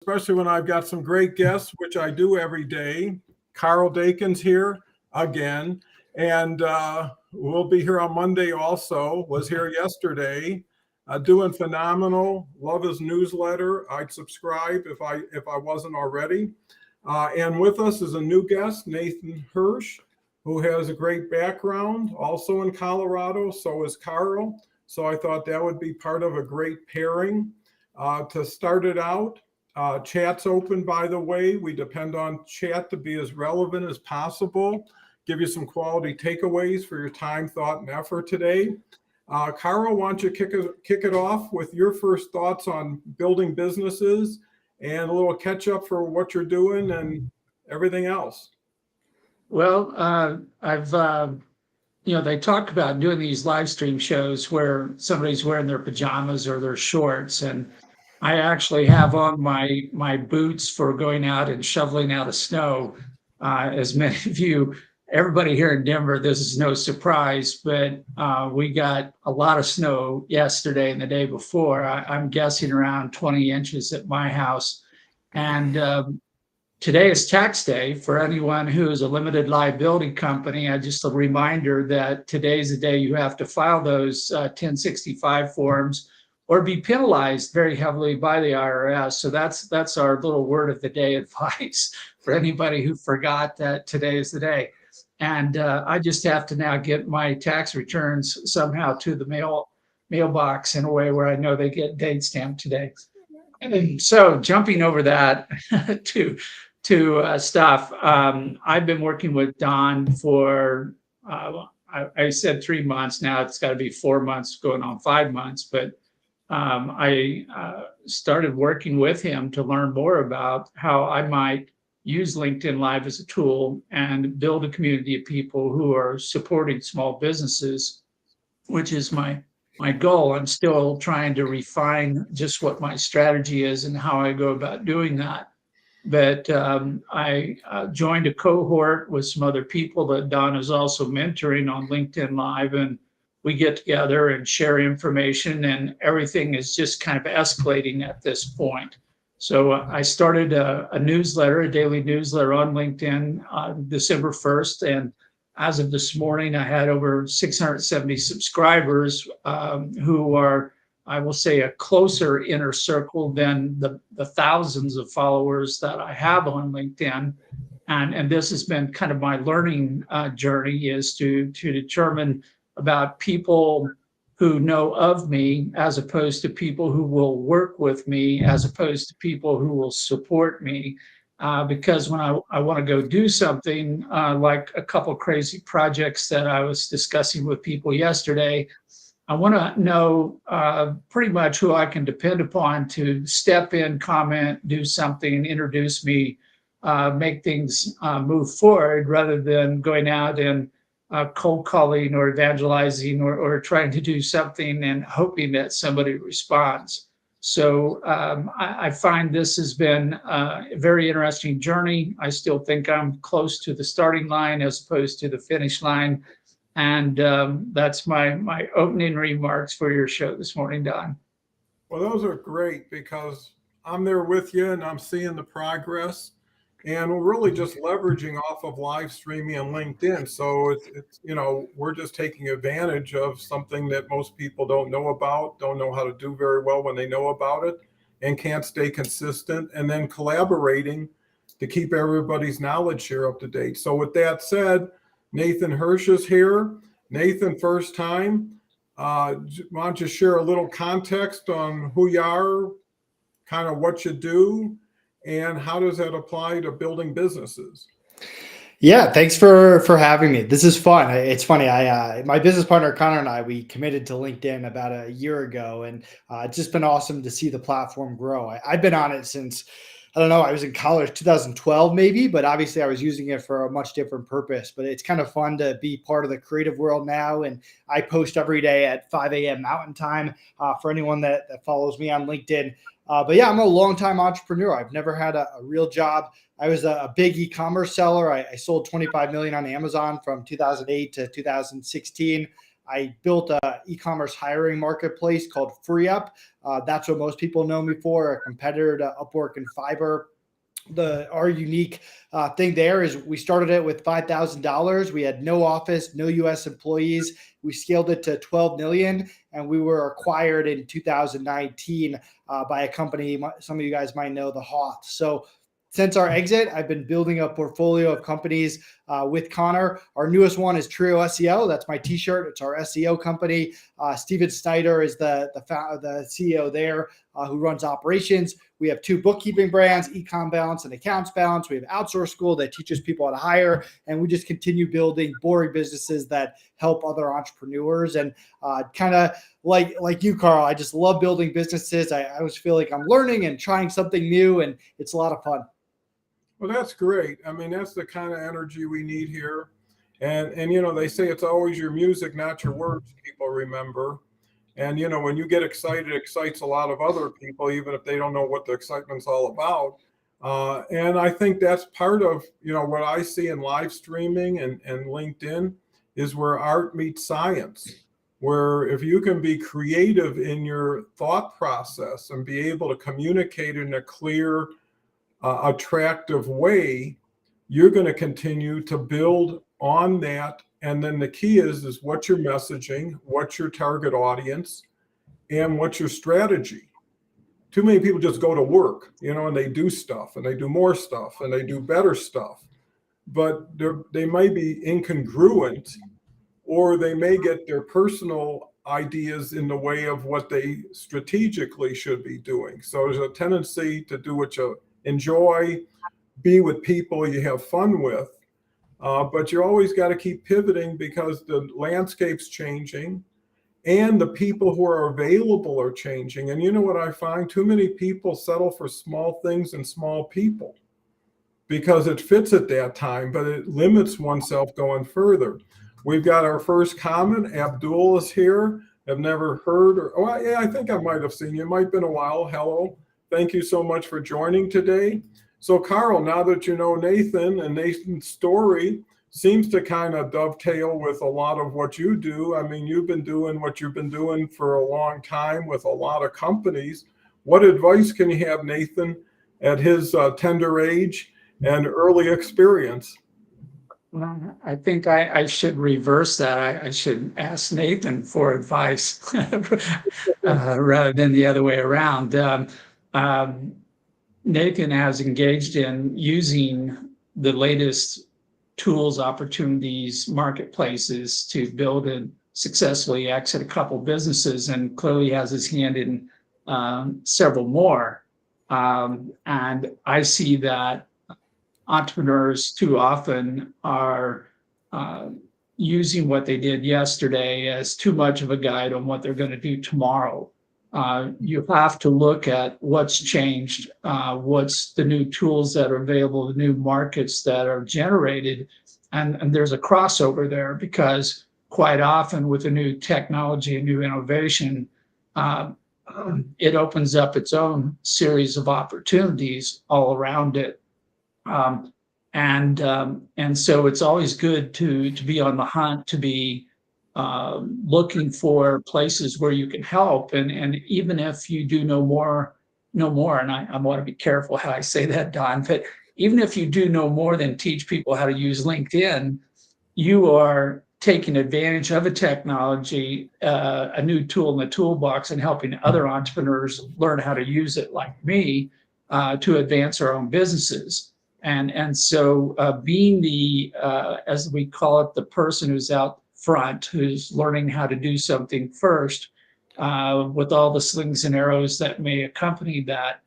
especially when I've got some great guests, which I do every day. Carl Dakin's here again, and we'll be here on Monday also. Was here yesterday, doing phenomenal. Love his newsletter. I'd subscribe if I wasn't already. And with us is a new guest, Nathan Hirsch, who has a great background, also in Colorado. So is Carl. So I thought that would be part of a great pairing. To start it out, chat's open, by the way. We depend on chat to be as relevant as possible, give you some quality takeaways for your time, thought, and effort today. Carl, why don't you kick it off with your first thoughts on building businesses and a little catch up for what you're doing and everything else. Well, I've, they talk about doing these live stream shows where somebody's wearing their pajamas or their shorts. And I actually have on my boots for going out and shoveling out of snow. As many of you, everybody here in Denver, this is no surprise, but we got a lot of snow yesterday and the day before. I'm guessing around 20 inches at my house. And today is tax day for anyone who is a limited liability company. Just a reminder that today's the day you have to file those 1065 forms or be penalized very heavily by the IRS. So that's our little word of the day advice for anybody who forgot that today is the day. And I just have to now get my tax returns somehow to the mailbox in a way where I know they get date stamped today. And so jumping over that to stuff. I've been working with Don for, I said 3 months. Now it's got to be 4 months, going on 5 months. But I started working with him to learn more about how I might use LinkedIn Live as a tool and build a community of people who are supporting small businesses, which is my goal. I'm still trying to refine just what my strategy is and how I go about doing that. But I joined a cohort with some other people that Don is also mentoring on LinkedIn Live, and we get together and share information, and everything is just kind of escalating at this point. So I started a newsletter, a daily newsletter on LinkedIn on December 1st, and as of this morning, I had over 670 subscribers who are, I will say, a closer inner circle than the thousands of followers that I have on LinkedIn. And this has been kind of my learning journey, is to determine about people who know of me as opposed to people who will work with me, as opposed to people who will support me. Because when I want to go do something like a couple crazy projects that I was discussing with people yesterday, I want to know pretty much who I can depend upon to step in, comment, do something, introduce me, make things move forward, rather than going out and cold calling or evangelizing or trying to do something and hoping that somebody responds. So I find this has been a very interesting journey. I still think I'm close to the starting line as opposed to the finish line. And that's my opening remarks for your show this morning, Don. Well, those are great because I'm there with you and I'm seeing the progress. And we're really just leveraging off of live streaming and LinkedIn. So it's we're just taking advantage of something that most people don't know about, don't know how to do very well when they know about it, and can't stay consistent, and then collaborating to keep everybody's knowledge share up to date. So with that said, Nathan Hirsch is here. Nathan, first time. Why don't you share a little context on who you are, kind of what you do, and how does that apply to building businesses? Yeah, thanks for having me. This is fun. It's funny. My business partner Connor and I, we committed to LinkedIn about a year ago, and it's just been awesome to see the platform grow. I've been on it since, I don't know, I was in college 2012 maybe, but obviously I was using it for a much different purpose. But it's kind of fun to be part of the creative world now, and I post every day at 5 a.m. Mountain Time for anyone that follows me on LinkedIn. But yeah, I'm a longtime entrepreneur. I've never had a real job. I was a big e-commerce seller. I sold 25 million on Amazon from 2008 to 2016. I built a e-commerce hiring marketplace called FreeUp. That's what most people know me for, a competitor to Upwork and Fiverr. Our unique thing there is we started it with $5,000. We had no office, no U.S. employees. We scaled it to 12 million, and we were acquired in 2019 by a company some of you guys might know, the Hoth. So since our exit, I've been building a portfolio of companies with Connor. Our newest one is Trio SEO. That's my T-shirt. It's our SEO company. Steven Snyder is the CEO there, who runs operations. We have 2 bookkeeping brands, Ecom Balance and Accounts Balance. We have Outsource School that teaches people how to hire, and we just continue building boring businesses that help other entrepreneurs. And kind of like you, Carl, I just love building businesses. I always feel like I'm learning and trying something new, and it's a lot of fun. Well, that's great. I mean, that's the kind of energy we need here. And you know, they say it's always your music, not your words, people remember. And you know, when you get excited, it excites a lot of other people, even if they don't know what the excitement's all about. And I think that's part of, you know, what I see in live streaming and LinkedIn is where art meets science, where if you can be creative in your thought process and be able to communicate in a clear, attractive way, you're going to continue to build on that. And then the key is what's your messaging, what's your target audience, and what's your strategy. Too many people just go to work, you know, and they do stuff and they do more stuff and they do better stuff, but they might be incongruent, or they may get their personal ideas in the way of what they strategically should be doing. So there's a tendency to do what you enjoy, be with people you have fun with, but you always got to keep pivoting because the landscape's changing and the people who are available are changing. And you know what I find? Too many people settle for small things and small people because it fits at that time, but it limits oneself going further. We've got our first comment. Abdul is here. I've never heard, or yeah, I think I might have seen you. It might have been a while. Hello. Thank you so much for joining today. So Carl, now that you know Nathan, and Nathan's story seems to kind of dovetail with a lot of what you do. I mean, you've been doing what you've been doing for a long time with a lot of companies. What advice can you have Nathan at his tender age and early experience? Well, I think I should reverse that. I should ask Nathan for advice rather than the other way around. Nathan has engaged in using the latest tools, opportunities, marketplaces to build and successfully exit a couple businesses, and clearly has his hand in several more. And I see that entrepreneurs too often are using what they did yesterday as too much of a guide on what they're going to do tomorrow. You have to look at what's changed, what's the new tools that are available, the new markets that are generated. And there's a crossover there because quite often with a new technology, a new innovation, it opens up its own series of opportunities all around it. And so it's always good to be on the hunt, to be looking for places where you can help. And even if you do know more, and I want to be careful how I say that, Don, but even if you do know more than teach people how to use LinkedIn, you are taking advantage of a technology, a new tool in the toolbox, and helping other entrepreneurs learn how to use it like me to advance our own businesses. And so being the, as we call it, the person who's out front, who's learning how to do something first, with all the slings and arrows that may accompany that,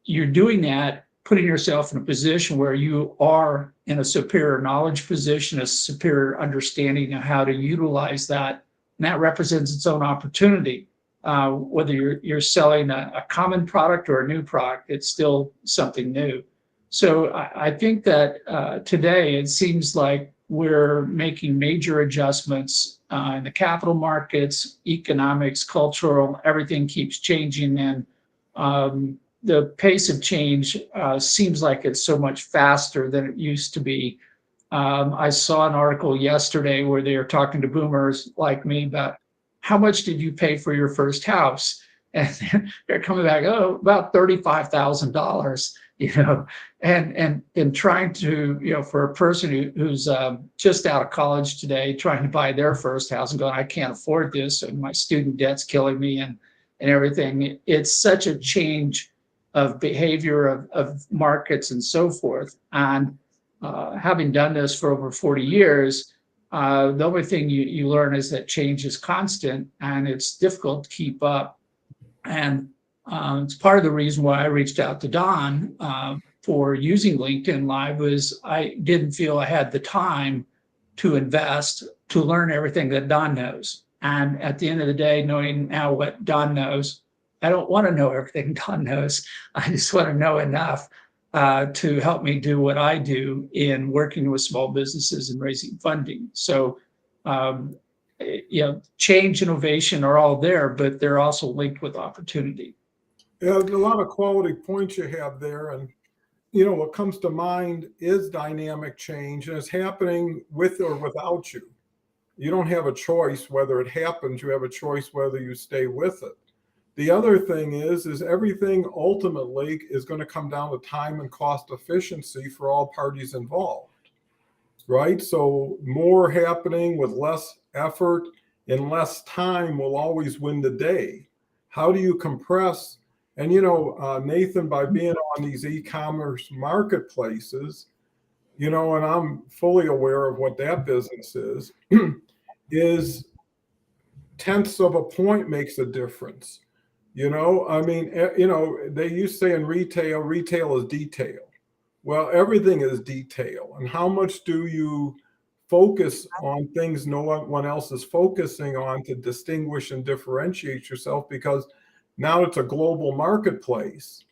you're doing that, putting yourself in a position where you are in a superior knowledge position, a superior understanding of how to utilize that. And that represents its own opportunity. Whether you're selling a common product or a new product, it's still something new. So I think that today it seems like we're making major adjustments in the capital markets, economics, cultural, everything keeps changing. And the pace of change seems like it's so much faster than it used to be. I saw an article yesterday where they were talking to boomers like me about how much did you pay for your first house? And they're coming back, oh, about $35,000, and trying to, for a person who's just out of college today, trying to buy their first house and going, I can't afford this, and my student debt's killing me, and everything. It's such a change of behavior of markets and so forth. And having done this for over 40 years, the only thing you learn is that change is constant and it's difficult to keep up. And it's part of the reason why I reached out to Don for using LinkedIn Live was I didn't feel I had the time to invest to learn everything that Don knows. And at the end of the day, knowing now what Don knows, I don't want to know everything Don knows. I just want to know enough to help me do what I do in working with small businesses and raising funding. So, change, innovation are all there, but they're also linked with opportunity. Yeah, a lot of quality points you have there. And, what comes to mind is dynamic change, and it's happening with or without you. You don't have a choice whether it happens. You have a choice whether you stay with it. The other thing is everything ultimately is going to come down to time and cost efficiency for all parties involved, right? So more happening with less effort in less time will always win the day. How do you compress? And, Nathan, by being on these e-commerce marketplaces, and I'm fully aware of what that business is tenths of a point makes a difference. They used to say in retail is detail. Well, everything is detail. And how much do you focus on things no one else is focusing on to distinguish and differentiate yourself? Because now it's a global marketplace,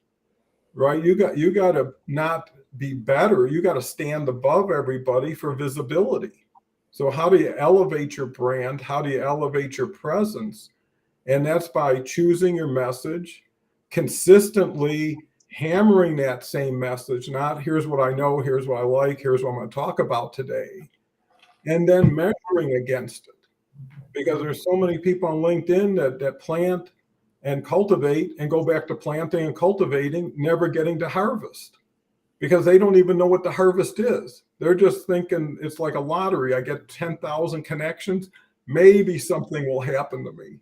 right? You got to not be better. You got to stand above everybody for visibility. So how do you elevate your brand? How do you elevate your presence? And that's by choosing your message, consistently hammering that same message, not here's what I know, here's what I like, here's what I'm going to talk about today, and then measuring against it. Because there's so many people on LinkedIn that plant and cultivate and go back to planting and cultivating, never getting to harvest because they don't even know what the harvest is. They're just thinking it's like a lottery. I get 10,000 connections, maybe something will happen to me.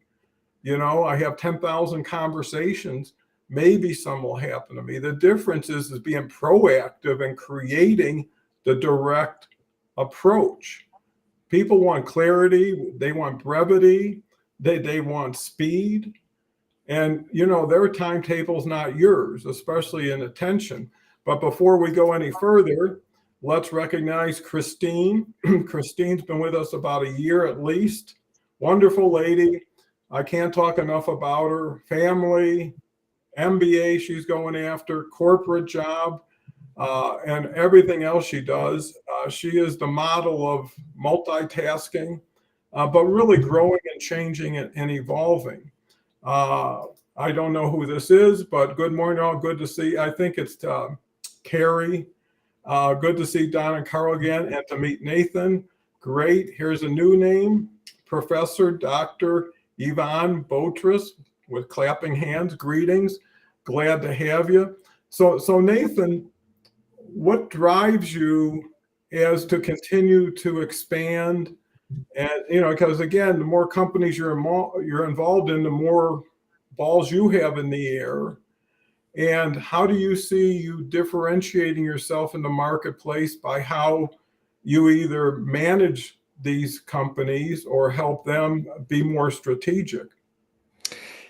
I have 10,000 conversations, maybe some will happen to me. The difference is being proactive and creating the direct approach. People want clarity, they want brevity, they want speed. And, their timetable's not yours, especially in attention. But before we go any further, let's recognize Christine. Christine's been with us about a year at least. Wonderful lady. I can't talk enough about her. Family, MBA she's going after, corporate job, and everything else she does. She is the model of multitasking, but really growing and changing and evolving. I don't know who this is, but good morning, all. Good to see. I think it's Carrie. Good to see Don and Carl again, and to meet Nathan. Great. Here's a new name, Professor Dr. Yvonne Botris, with clapping hands. Greetings. Glad to have you. So Nathan, what drives you as to continue to expand? And because again, the more companies you're involved in, the more balls you have in the air. And how do you see you differentiating yourself in the marketplace by how you either manage these companies or help them be more strategic?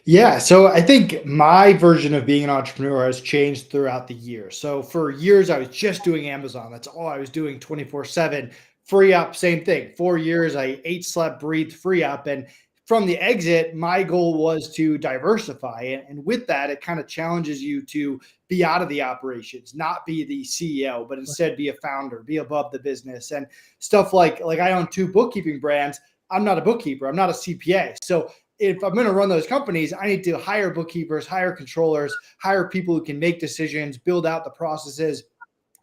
Yeah, so I think my version of being an entrepreneur has changed throughout the year. So for years, I was just doing Amazon. That's all I was doing 24/7. Free up, same thing. 4 years, I ate, slept, breathed, free up. And from the exit, my goal was to diversify. And with that, it kind of challenges you to be out of the operations, not be the CEO, but instead be a founder, be above the business. And stuff like I own 2 bookkeeping brands. I'm not a bookkeeper. I'm not a CPA. So if I'm going to run those companies, I need to hire bookkeepers, hire controllers, hire people who can make decisions, build out the processes.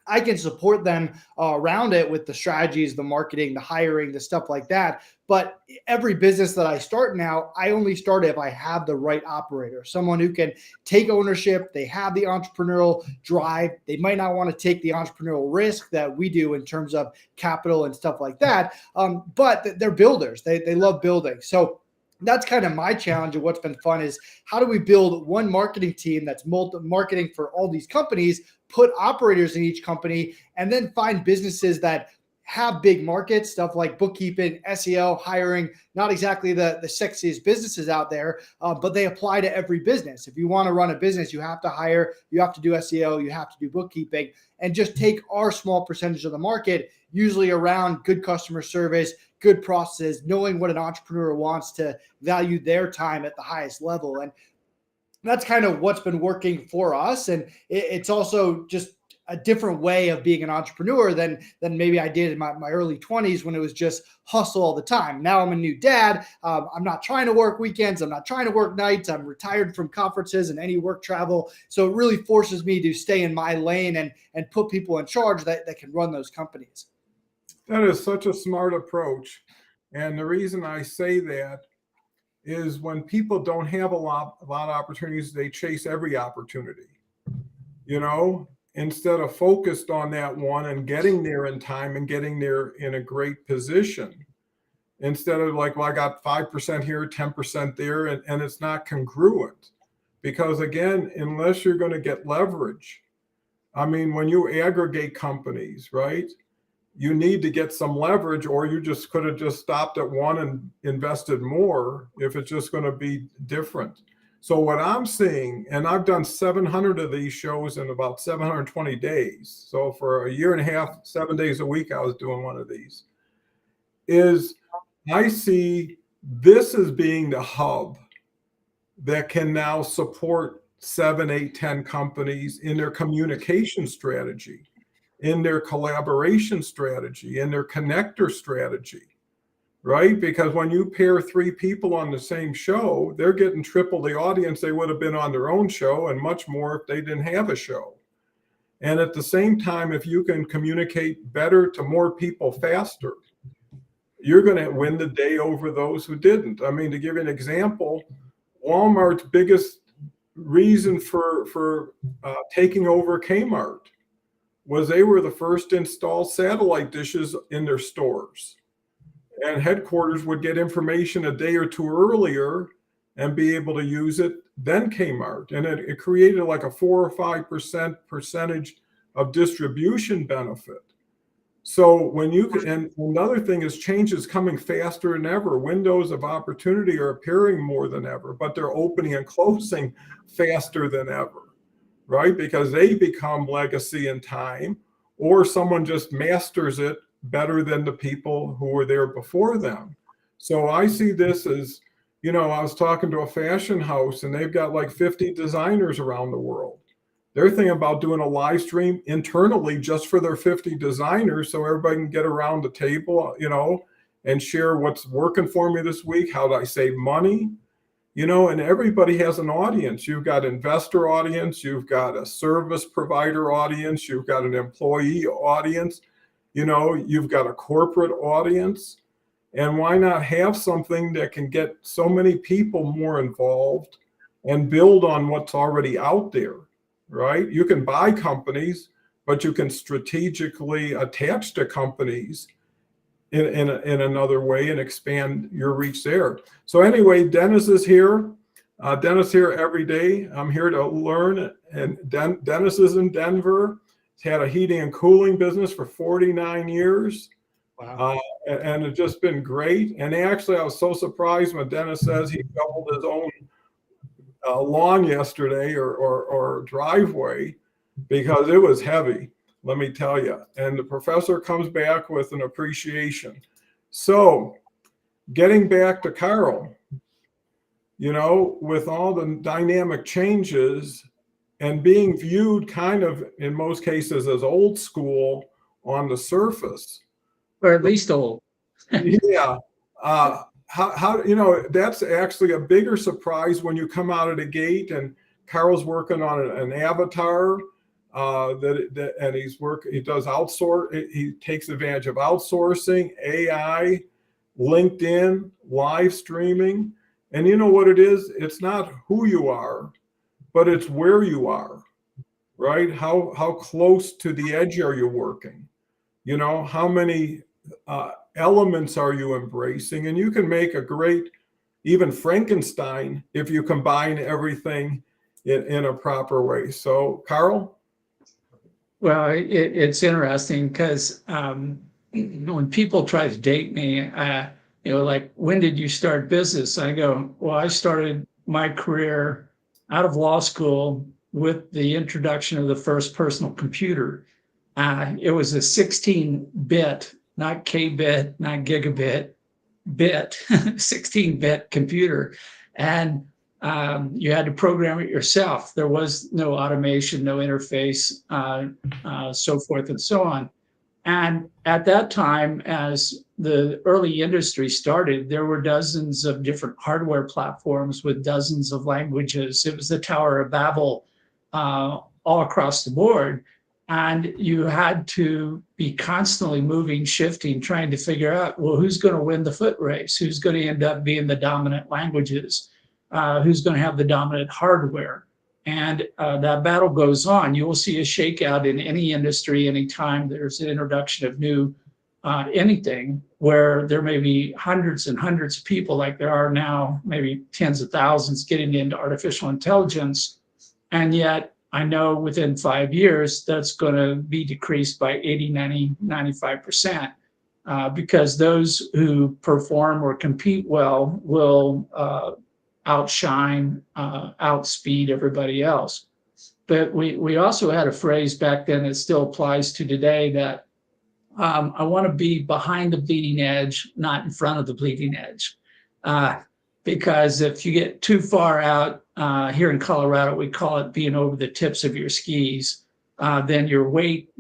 I can support them around it with the strategies, the marketing, the hiring, the stuff like that. But every business that I start now, I only start if I have the right operator, someone who can take ownership. They have the entrepreneurial drive. They might not want to take the entrepreneurial risk that we do in terms of capital and stuff like that. But they're builders. They love building. So that's kind of my challenge. And what's been fun is how do we build one marketing team that's marketing for all these companies, put operators in each company, and then find businesses that have big markets, stuff like bookkeeping, SEO, hiring, not exactly the sexiest businesses out there, but they apply to every business. If you want to run a business, you have to hire, you have to do SEO, you have to do bookkeeping, and just take our small percentage of the market, usually around good customer service, good processes, knowing what an entrepreneur wants to value their time at the highest level. And that's kind of what's been working for us. And it's also just a different way of being an entrepreneur than maybe I did in my early 20s when it was just hustle all the time. Now I'm a new dad. I'm not trying to work weekends. I'm not trying to work nights. I'm retired from conferences and any work travel. So it really forces me to stay in my lane and put people in charge that can run those companies. That is such a smart approach. And the reason I say that is when people don't have a lot of opportunities, they chase every opportunity, instead of focused on that one and getting there in time and getting there in a great position. Instead of like, well, I got 5% here, 10% there, and it's not congruent. Because again, unless you're going to get leverage, I mean, when you aggregate companies, right? You need to get some leverage, or you just could have just stopped at one and invested more if it's just going to be different. So what I'm seeing, and I've done 700 of these shows in about 720 days. So for a year and a half, 7 days a week, I was doing one of these, is I see this as being the hub that can now support 7, 8, 10 companies in their communication strategy, in their collaboration strategy, in their connector strategy, right? Because when you pair 3 people on the same show, they're getting triple the audience they would have been on their own show, and much more if they didn't have a show. And at the same time, if you can communicate better to more people faster, you're going to win the day over those who didn't. I mean, to give you an example, Walmart's biggest reason for taking over Kmart was they were the first to install satellite dishes in their stores. And headquarters would get information a day or two earlier and be able to use it than Kmart. And it created like a 4 or 5% percentage of distribution benefit. So when you can, and another thing is change is coming faster than ever. Windows of opportunity are appearing more than ever, but they're opening and closing faster than ever. Right? Because they become legacy in time, or someone just masters it better than the people who were there before them. So I see this as, I was talking to a fashion house and they've got like 50 designers around the world. They're thinking about doing a live stream internally just for their 50 designers so everybody can get around the table, and share what's working for me this week. How do I save money? And everybody has an audience. You've got investor audience, you've got a service provider audience, you've got an employee audience, you've got a corporate audience. And why not have something that can get so many people more involved and build on what's already out there, right? You can buy companies, but you can strategically attach to companies in another way and expand your reach there. So anyway, Dennis is here. Dennis here every day. I'm here to learn. And Dennis is in Denver. He's had a heating and cooling business for 49 years. Wow. And it's just been great. And actually, I was so surprised when Dennis says he shoveled his own lawn yesterday or driveway, because it was heavy. Let me tell you. And the professor comes back with an appreciation. So getting back to Carl, with all the dynamic changes and being viewed kind of in most cases as old school on the surface. Or at least old. Yeah. How that's actually a bigger surprise when you come out of the gate and Carl's working on an avatar. and he does outsource. He takes advantage of outsourcing, AI, LinkedIn, live streaming. And you know what it is? It's not who you are, but it's where you are, right? How close to the edge are you working? You know, how many elements are you embracing? And you can make a great, even Frankenstein, if you combine everything in a proper way. So, Carl? Well, it's interesting because when people try to date me, like, when did you start business? I go, well, I started my career out of law school with the introduction of the first personal computer. It was a 16-bit, not K-bit, not gigabit, bit, 16-bit computer. And you had to program it yourself. There was no automation, no interface, so forth and so on. And at that time, as the early industry started, there were dozens of different hardware platforms with dozens of languages. It was the Tower of Babel all across the board. And you had to be constantly moving, shifting, trying to figure out, well, who's going to win the foot race? Who's going to end up being the dominant languages? Who's going to have the dominant hardware? And that battle goes on. You will see a shakeout in any industry anytime there's an introduction of new anything, where there may be hundreds and hundreds of people, like there are now, maybe tens of thousands, getting into artificial intelligence. And yet I know within 5 years, that's going to be decreased by 80, 90, 95%, because those who perform or compete well will outshine, outspeed everybody else. But we also had a phrase back then that still applies to today, that I want to be behind the bleeding edge, not in front of the bleeding edge. Because if you get too far out, here in Colorado, we call it being over the tips of your skis, then your weight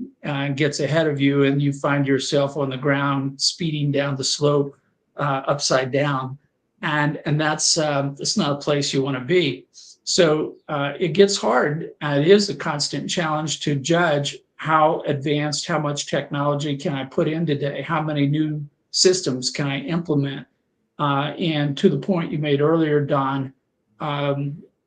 gets ahead of you and you find yourself on the ground speeding down the slope upside down. And that's not a place you want to be. So it gets hard. It is a constant challenge to judge how advanced, how much technology can I put in today? How many new systems can I implement? And to the point you made earlier, Don,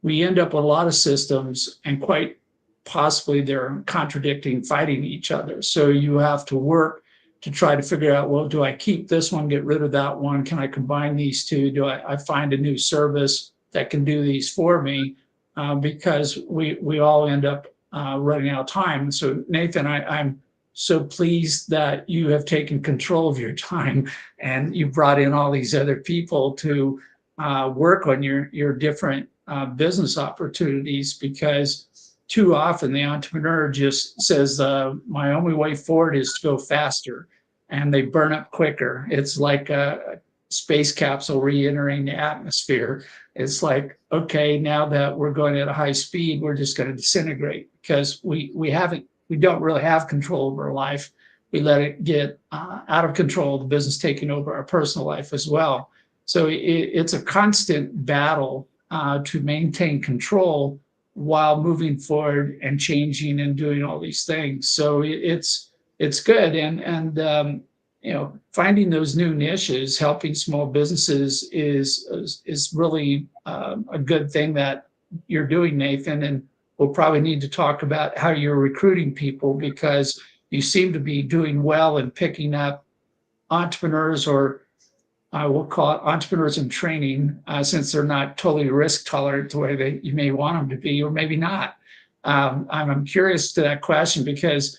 we end up with a lot of systems, and quite possibly they're contradicting, fighting each other. So you have to work to try to figure out, well, do I keep this one, get rid of that one? Can I combine these two? Do I find a new service that can do these for me? Because we all end up running out of time. So Nathan, I'm so pleased that you have taken control of your time and you brought in all these other people to work on your different business opportunities, because too often the entrepreneur just says, my only way forward is to go faster, and they burn up quicker. It's like a space capsule re-entering the atmosphere. It's like, okay, now that we're going at a high speed, we're just going to disintegrate, because we don't really have control over our life. We let it get out of control, the business taking over our personal life as well. So it's a constant battle to maintain control while moving forward and changing and doing all these things. So it's good. And finding those new niches, helping small businesses is really a good thing that you're doing, Nathan. And we'll probably need to talk about how you're recruiting people, because you seem to be doing well in picking up entrepreneurs, or I will call it entrepreneurs in training, since they're not totally risk tolerant the way you may want them to be, or maybe not. I'm curious to that question, because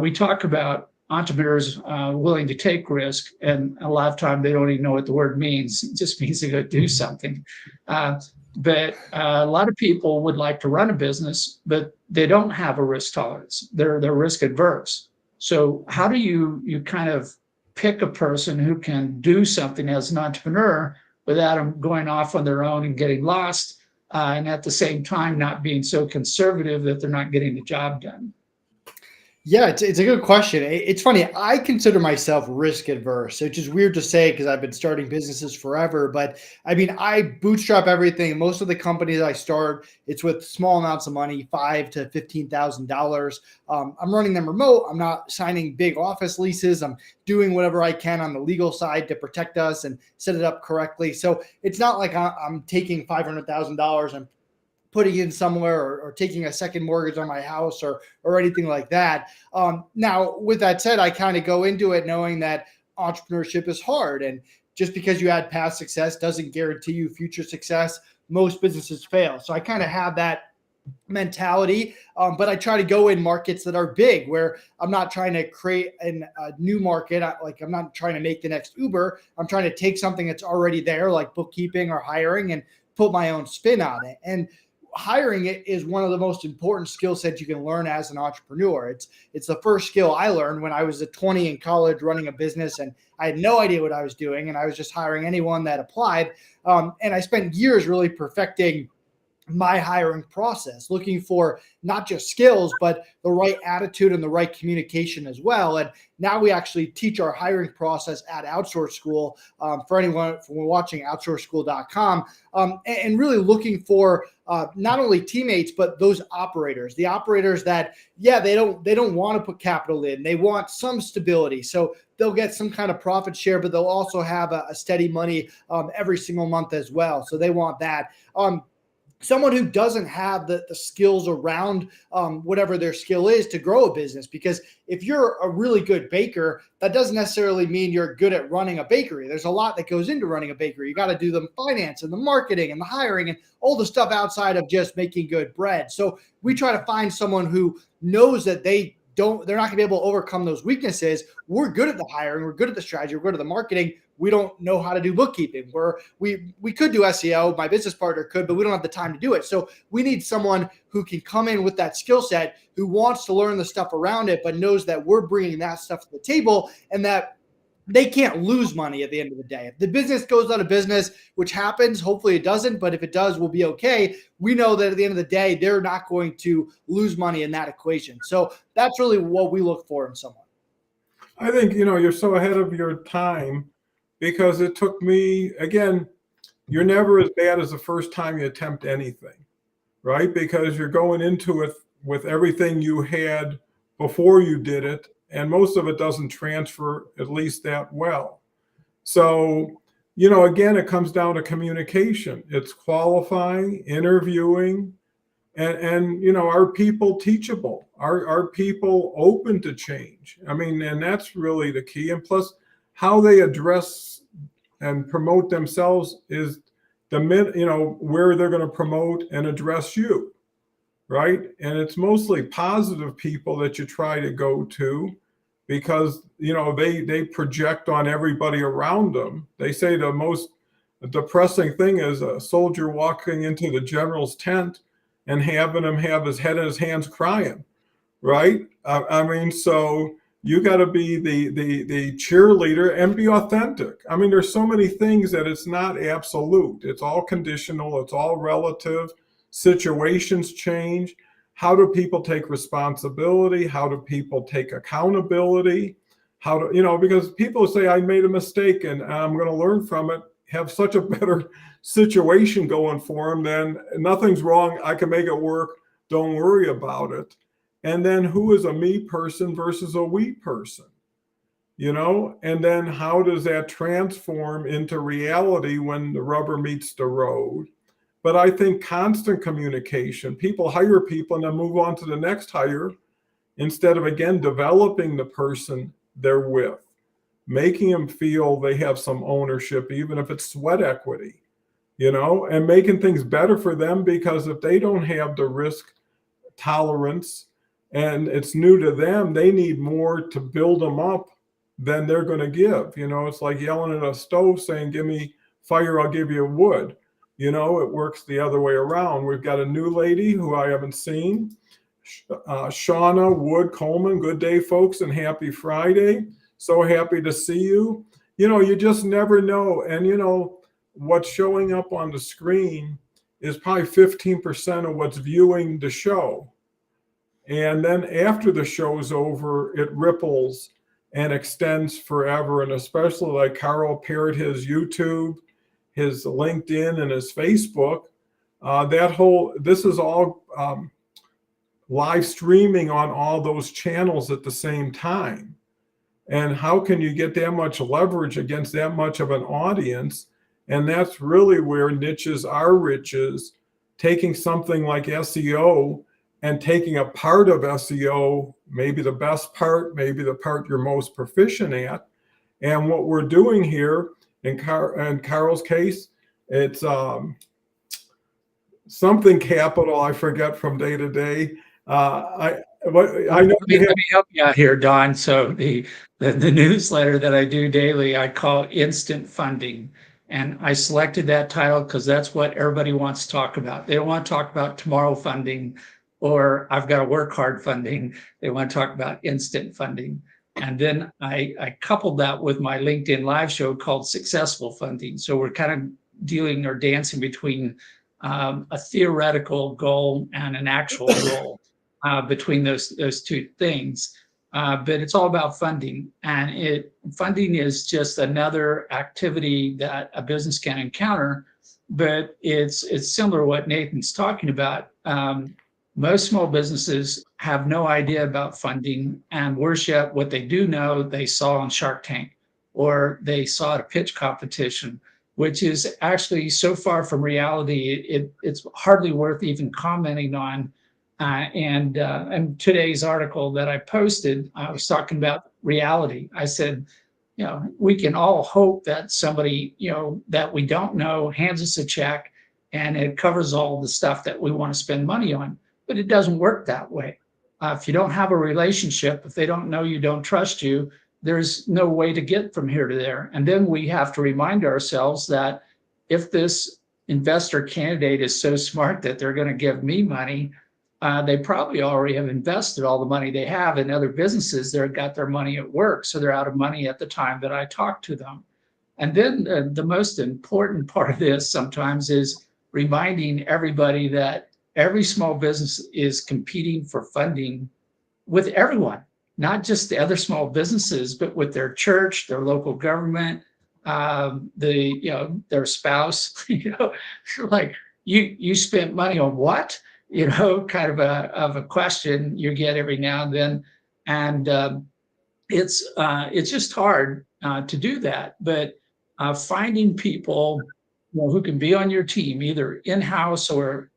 we talk about entrepreneurs willing to take risk, and a lot of time they don't even know what the word means. It just means they go do something. But a lot of people would like to run a business, but they don't have a risk tolerance. They're risk adverse. So how do you kind of pick a person who can do something as an entrepreneur without them going off on their own and getting lost, and at the same time not being so conservative that they're not getting the job done? Yeah, it's a good question. It's funny. I consider myself risk adverse, which is weird to say because I've been starting businesses forever. But I mean, I bootstrap everything. Most of the companies I start, it's with small amounts of money, $5,000 to $15,000. I'm running them remote. I'm not signing big office leases. I'm doing whatever I can on the legal side to protect us and set it up correctly. So it's not like I'm taking $500,000 and putting in somewhere, or taking a second mortgage on my house, or anything like that. Now, with that said, I kind of go into it knowing that entrepreneurship is hard, and just because you had past success doesn't guarantee you future success. Most businesses fail, so I kind of have that mentality. But I try to go in markets that are big, where I'm not trying to create a new market. I'm not trying to make the next Uber. I'm trying to take something that's already there, like bookkeeping or hiring, and put my own spin on it. And hiring it is one of the most important skill sets you can learn as an entrepreneur. It's the first skill I learned when I was at 20 in college running a business, and I had no idea what I was doing, and I was just hiring anyone that applied. And I spent years really perfecting my hiring process, looking for not just skills, but the right attitude and the right communication as well. And now we actually teach our hiring process at Outsource School, for anyone watching, outsourceschool.com, and really looking for not only teammates, but those operators, the operators that, yeah, they don't want to put capital in. They want some stability. So they'll get some kind of profit share, but they'll also have a steady money every single month as well. So they want that. Someone who doesn't have the skills around whatever their skill is to grow a business. Because if you're a really good baker, that doesn't necessarily mean you're good at running a bakery. There's a lot that goes into running a bakery. You got to do the finance and the marketing and the hiring and all the stuff outside of just making good bread. So we try to find someone who knows that they're not going to be able to overcome those weaknesses. We're good at the hiring. We're good at the strategy. We're good at the marketing. We don't know how to do bookkeeping. We could do SEO. My business partner could, but we don't have the time to do it. So we need someone who can come in with that skill set, who wants to learn the stuff around it, but knows that we're bringing that stuff to the table, and that they can't lose money at the end of the day. If the business goes out of business, which happens, hopefully it doesn't, but if it does, we'll be okay. We know that at the end of the day, they're not going to lose money in that equation. So that's really what we look for in someone. I think, you're so ahead of your time, because it took me, again, you're never as bad as the first time you attempt anything, right? Because you're going into it with everything you had before you did it, and most of it doesn't transfer at least that well. So, again, it comes down to communication. It's qualifying, interviewing, and are people teachable? Are people open to change? I mean, and that's really the key. And plus, how they address and promote themselves is where they're going to promote and address you, right? And it's mostly positive people that you try to go to, because they project on everybody around them. They say the most depressing thing is a soldier walking into the general's tent and having him have his head in his hands crying, right? I mean, so you got to be the cheerleader and be authentic. I mean, there's so many things that it's not absolute. It's all conditional. It's all relative. Situations change. How do people take responsibility? How do people take accountability? Because people say, I made a mistake and I'm going to learn from it, have such a better situation going for them, then nothing's wrong. I can make it work. Don't worry about it. And then who is a me person versus a we person? And then how does that transform into reality when the rubber meets the road? But I think constant communication, people hire people and then move on to the next hire, instead of, again, developing the person they're with, making them feel they have some ownership, even if it's sweat equity, and making things better for them, because if they don't have the risk tolerance and it's new to them, they need more to build them up than they're going to give. It's like yelling at a stove saying, give me fire, I'll give you wood. It works the other way around. We've got a new lady who I haven't seen, Shauna Wood Coleman. Good day, folks, and happy Friday. So happy to see you. You just never know. And, what's showing up on the screen is probably 15% of what's viewing the show. And then after the show's over, it ripples and extends forever. And especially like Carl paired his YouTube, his LinkedIn, and his Facebook. This is all live streaming on all those channels at the same time. And how can you get that much leverage against that much of an audience? And that's really where niches are riches, taking something like SEO and taking a part of SEO, maybe the best part, maybe the part you're most proficient at. And what we're doing here in Carl's case, it's something capital, I forget from day to day. I know Let me help you out here, Don. So the newsletter that I do daily, I call Instant Funding. And I selected that title because that's what everybody wants to talk about. They don't want to talk about tomorrow funding or I've got to work hard funding. They want to talk about instant funding. And then I coupled that with my LinkedIn live show called Successful Funding. So we're kind of dealing or dancing between a theoretical goal and an actual goal. Between those two things, but it's all about funding, and funding is just another activity that a business can encounter. But it's similar to what Nathan's talking about. Most small businesses have no idea about funding, and worse yet, what they do know, they saw on Shark Tank or they saw at a pitch competition, which is actually so far from reality. It's hardly worth even commenting on. And today's article that I posted, I was talking about reality. I said, we can all hope that somebody, that we don't know hands us a check and it covers all the stuff that we want to spend money on. But it doesn't work that way. If you don't have a relationship, if they don't know you, don't trust you, there's no way to get from here to there. And then we have to remind ourselves that if this investor candidate is so smart that they're going to give me money, they probably already have invested all the money they have in other businesses. They've got their money at work, so they're out of money at the time that I talk to them. And then the most important part of this sometimes is reminding everybody that every small business is competing for funding with everyone, not just the other small businesses, but with their church, their local government, their spouse. Like you spent money on what? Kind of a question you get every now and then, and it's just hard to do that. But finding people who can be on your team, either in-house or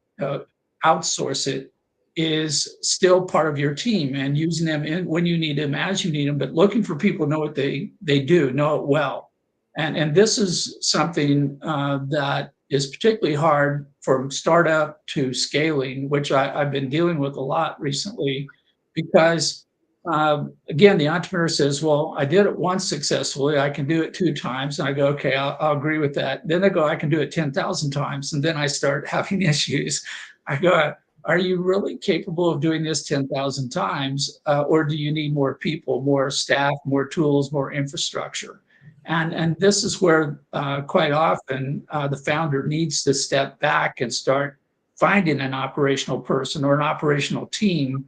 outsource it, is still part of your team, and using them when you need them, as you need them, but looking for people who know what they do, know it well. And this is something that is particularly hard from startup to scaling, which I've been dealing with a lot recently, because again, the entrepreneur says, well, I did it once successfully, I can do it 2 times. And I go, okay, I'll agree with that. Then they go, I can do it 10,000 times. And then I start having issues. I go, are you really capable of doing this 10,000 times? Or do you need more people, more staff, more tools, more infrastructure? And this is where quite often the founder needs to step back and start finding an operational person or an operational team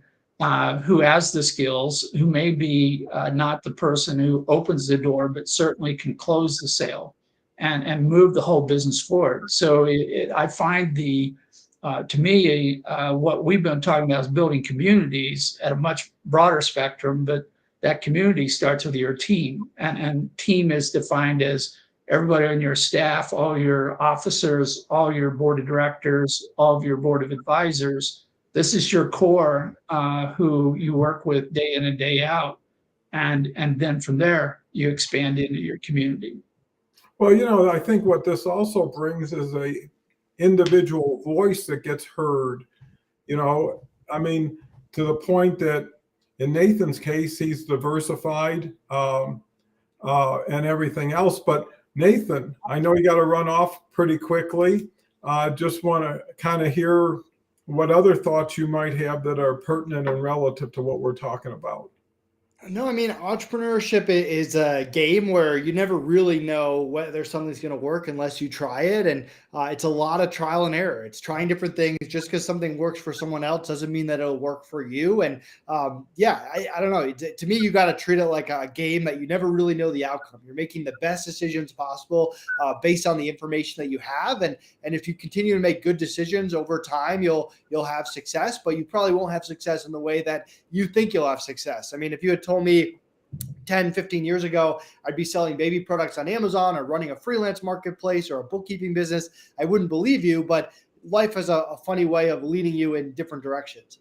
who has the skills, who may be not the person who opens the door, but certainly can close the sale and move the whole business forward. So I find to me, what we've been talking about is building communities at a much broader spectrum, but that community starts with your team. And team is defined as everybody on your staff, all your officers, all your board of directors, all of your board of advisors. This is your core who you work with day in and day out. And then from there, you expand into your community. Well, I think what this also brings is a individual voice that gets heard. I mean, to the point that in Nathan's case, he's diversified and everything else. But Nathan, I know you got to run off pretty quickly. Just want to kind of hear what other thoughts you might have that are pertinent and relative to what we're talking about. No, I mean, entrepreneurship is a game where you never really know whether something's going to work unless you try it. And it's a lot of trial and error. It's trying different things. Just because something works for someone else doesn't mean that it'll work for you. And yeah, I don't know. To me, you got to treat it like a game that you never really know the outcome. You're making the best decisions possible based on the information that you have. And if you continue to make good decisions over time, you'll have success, but you probably won't have success in the way that you think you'll have success. I mean, if you had told me 10, 15 years ago, I'd be selling baby products on Amazon or running a freelance marketplace or a bookkeeping business, I wouldn't believe you, but life has a funny way of leading you in different directions.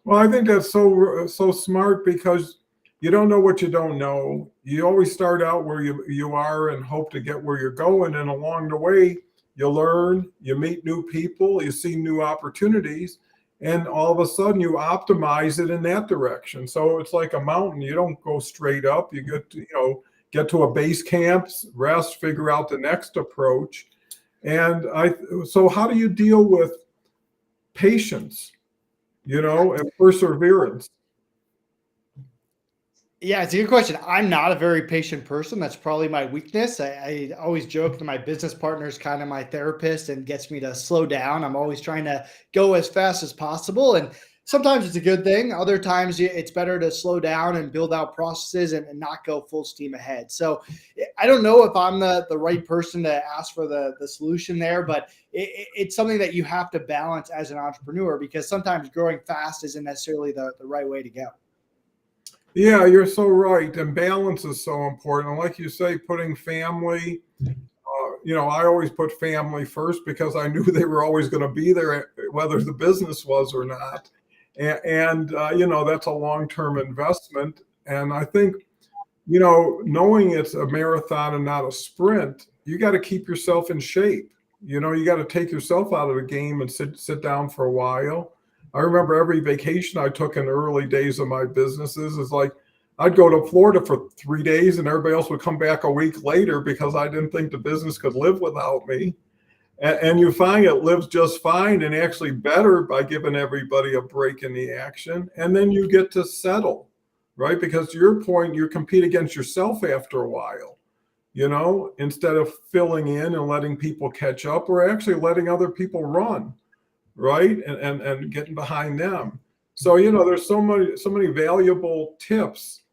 Well, I think that's so smart because you don't know what you don't know. You always start out where you are and hope to get where you're going, and along the way, you learn, you meet new people, you see new opportunities, and all of a sudden you optimize it in that direction. So it's like a mountain. You don't go straight up. You get to a base camp, rest, figure out the next approach. And so how do you deal with patience, and perseverance? Yeah, it's a good question. I'm not a very patient person. That's probably my weakness. I always joke that my business partner is kind of my therapist and gets me to slow down. I'm always trying to go as fast as possible. And sometimes it's a good thing. Other times it's better to slow down and build out processes and not go full steam ahead. So I don't know if I'm the right person to ask for the solution there, but it's something that you have to balance as an entrepreneur because sometimes growing fast isn't necessarily the right way to go. Yeah, you're so right. And balance is so important. And like you say, putting family, I always put family first because I knew they were always going to be there, whether the business was or not. And that's a long-term investment. And I think, knowing it's a marathon and not a sprint, you got to keep yourself in shape. You got to take yourself out of the game and sit down for a while. I remember every vacation I took in the early days of my businesses is like I'd go to Florida for 3 days and everybody else would come back a week later because I didn't think the business could live without me. And you find it lives just fine and actually better by giving everybody a break in the action. And then you get to settle, right? Because to your point, you compete against yourself after a while, instead of filling in and letting people catch up or actually letting other people run. Right. And getting behind them. So, there's so many valuable tips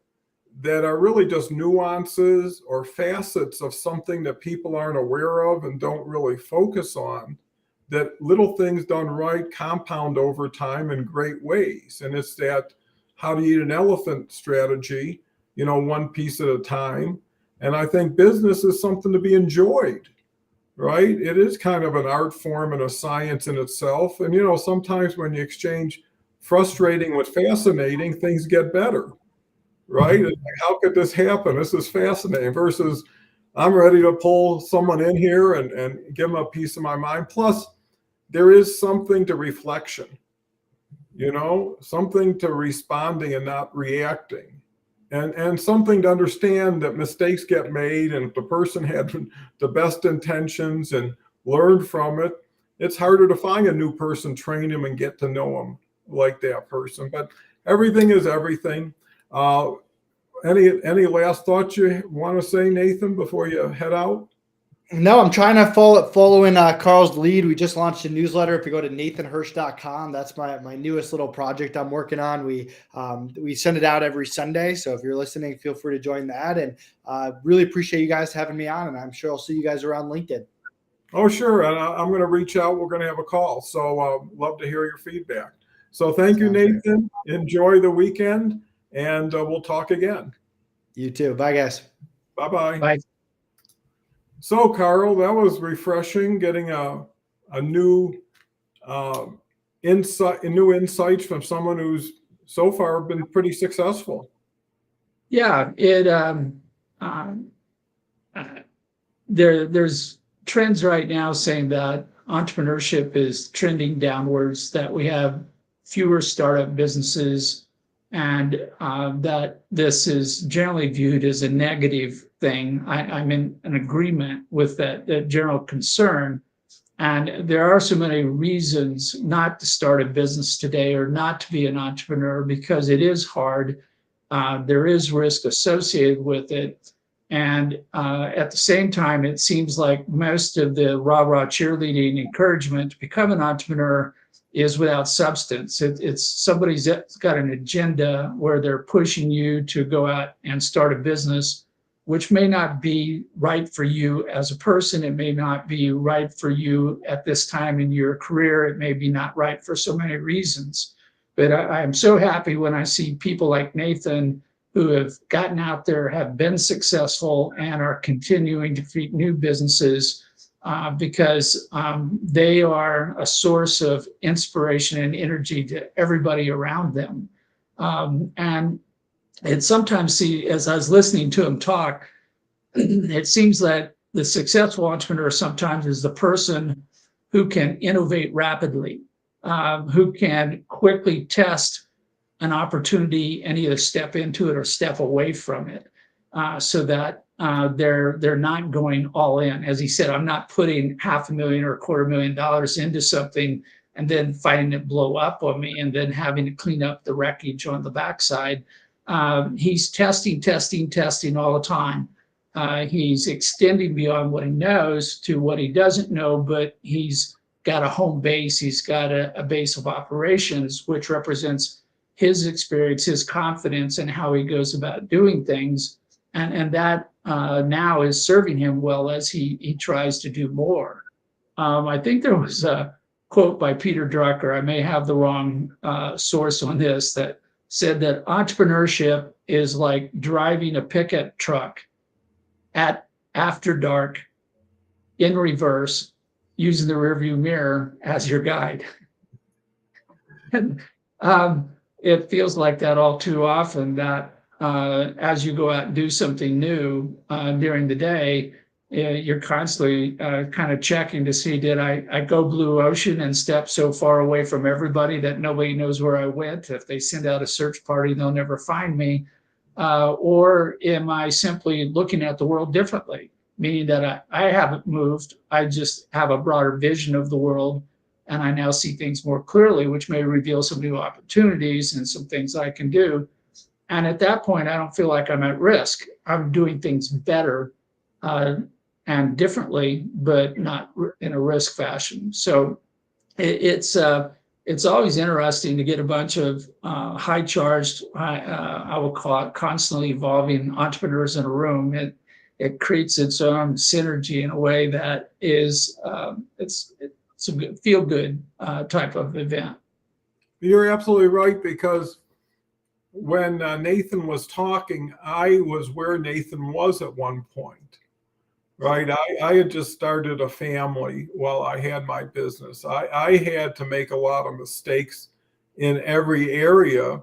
that are really just nuances or facets of something that people aren't aware of and don't really focus on, that little things done right compound over time in great ways. And it's that how to eat an elephant strategy, one piece at a time. And I think business is something to be enjoyed. Right? It is kind of an art form and a science in itself. And, sometimes when you exchange frustrating with fascinating, things get better. Right? It's like, how could this happen? This is fascinating versus I'm ready to pull someone in here and give them a piece of my mind. Plus, there is something to reflection, something to responding and not reacting. And something to understand that mistakes get made, and if the person had the best intentions and learned from it, it's harder to find a new person, train him, and get to know him like that person. But everything is everything. Any last thoughts you want to say, Nathan, before you head out? No, I'm trying to follow in Carl's lead. We just launched a newsletter. If you go to nathanhirsch.com, that's my newest little project I'm working on. We send it out every Sunday. So if you're listening, feel free to join that. And really appreciate you guys having me on. And I'm sure I'll see you guys around LinkedIn. Oh, sure. And I'm going to reach out. We're going to have a call. So love to hear your feedback. So thank you, Nathan. Enjoy the weekend, and we'll talk again. You too. Bye, guys. Bye-bye. Bye. So, Carl, that was refreshing, getting a new insights from someone who's so far been pretty successful. Yeah, there's trends right now saying that entrepreneurship is trending downwards, that we have fewer startup businesses, and that this is generally viewed as a negative thing. I'm in an agreement with that general concern. And there are so many reasons not to start a business today or not to be an entrepreneur, because it is hard. there is risk associated with it. And at the same time, it seems like most of the rah-rah cheerleading encouragement to become an entrepreneur is without substance. It's somebody's got an agenda where they're pushing you to go out and start a business, which may not be right for you as a person. It may not be right for you at this time in your career. It may be not right for so many reasons. But I am so happy when I see people like Nathan who have gotten out there, have been successful, and are continuing to create new businesses because they are a source of inspiration and energy to everybody around them. And it sometimes as I was listening to him talk, it seems that the successful entrepreneur sometimes is the person who can innovate rapidly, who can quickly test an opportunity and either step into it or step away from it, so that they're not going all in. As he said, I'm not putting $500,000 or $250,000 into something and then fighting it blow up on me and then having to clean up the wreckage on the backside. He's testing all the time. He's extending beyond what he knows to what he doesn't know, but he's got a home base. He's got a base of operations, which represents his experience, his confidence, and how he goes about doing things. And that now is serving him well as he tries to do more. I think there was a quote by Peter Drucker, I may have the wrong source on this, that said that entrepreneurship is like driving a pickup truck after dark in reverse, using the rearview mirror as your guide. And it feels like that all too often, that as you go out and do something new during the day, you're constantly kind of checking to see, did I go blue ocean and step so far away from everybody that nobody knows where I went? If they send out a search party, they'll never find me. Or am I simply looking at the world differently? Meaning that I haven't moved, I just have a broader vision of the world, and I now see things more clearly, which may reveal some new opportunities and some things I can do. And at that point, I don't feel like I'm at risk. I'm doing things better and differently, but not in a risk fashion. So it's always interesting to get a bunch of high charged, I will call it constantly evolving entrepreneurs in a room. It creates its own synergy in a way that is, it's a good, feel good type of event. You're absolutely right, because when Nathan was talking, I was where Nathan was at one point, right? I had just started a family while I had my business. I had to make a lot of mistakes in every area